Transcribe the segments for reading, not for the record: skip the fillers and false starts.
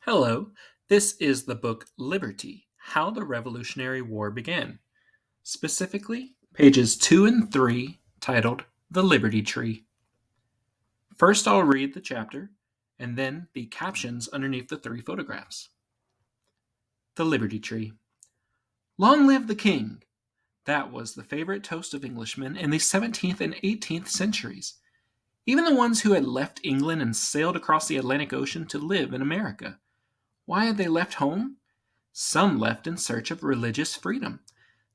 Hello, this is the book Liberty: How the Revolutionary War Began, specifically pages 2 and 3, titled The Liberty Tree. First, I'll read the chapter and then the captions underneath the three photographs. The Liberty Tree. Long live the King! That was the favorite toast of Englishmen in the 17th and 18th centuries, even the ones who had left England and sailed across the Atlantic Ocean to live in America. Why had they left home? Some left in search of religious freedom.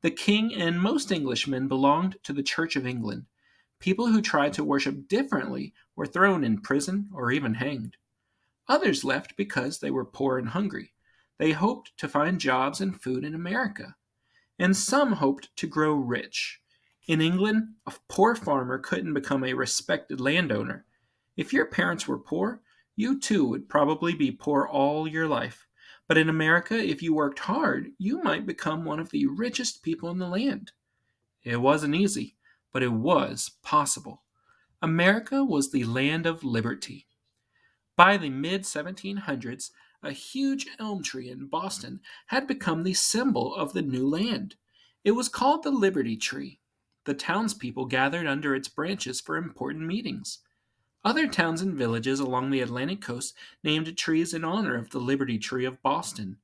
The king and most Englishmen belonged to the Church of England. People who tried to worship differently were thrown in prison or even hanged. Others left because they were poor and hungry. They hoped to find jobs and food in America. And some hoped to grow rich. In England, a poor farmer couldn't become a respected landowner. If your parents were poor, you too would probably be poor all your life. But in America, if you worked hard, you might become one of the richest people in the land. It wasn't easy, but it was possible. America was the land of liberty. By the mid 1700s, a huge elm tree in Boston had become the symbol of the new land. It was called the Liberty Tree. The townspeople gathered under its branches for important meetings. Other towns and villages along the Atlantic coast named trees in honor of the Liberty Tree of Boston.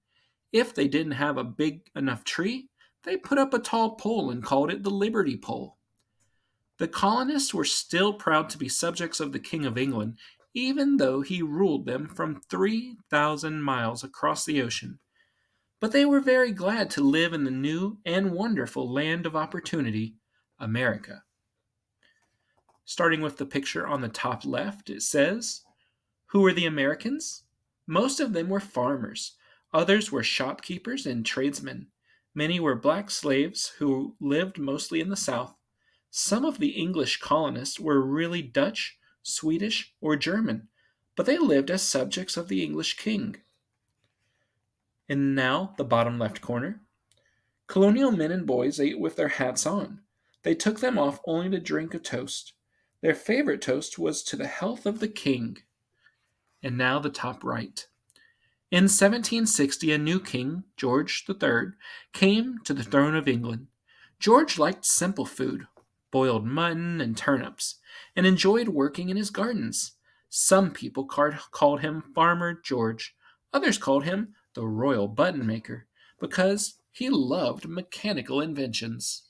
If they didn't have a big enough tree, they put up a tall pole and called it the Liberty Pole. The colonists were still proud to be subjects of the King of England, even though he ruled them from 3,000 miles across the ocean. But they were very glad to live in the new and wonderful land of opportunity, America. Starting with the picture on the top left, it says, who were the Americans? Most of them were farmers. Others were shopkeepers and tradesmen. Many were black slaves who lived mostly in the South. Some of the English colonists were really Dutch, Swedish, or German, but they lived as subjects of the English king. And now, the bottom left corner. Colonial men and boys ate with their hats on. They took them off only to drink a toast. Their favorite toast was to the health of the king. And now the top right. In 1760, a new king, George III, came to the throne of England. George liked simple food, boiled mutton and turnips, and enjoyed working in his gardens. Some people called him Farmer George. Others called him the Royal Button Maker because he loved mechanical inventions.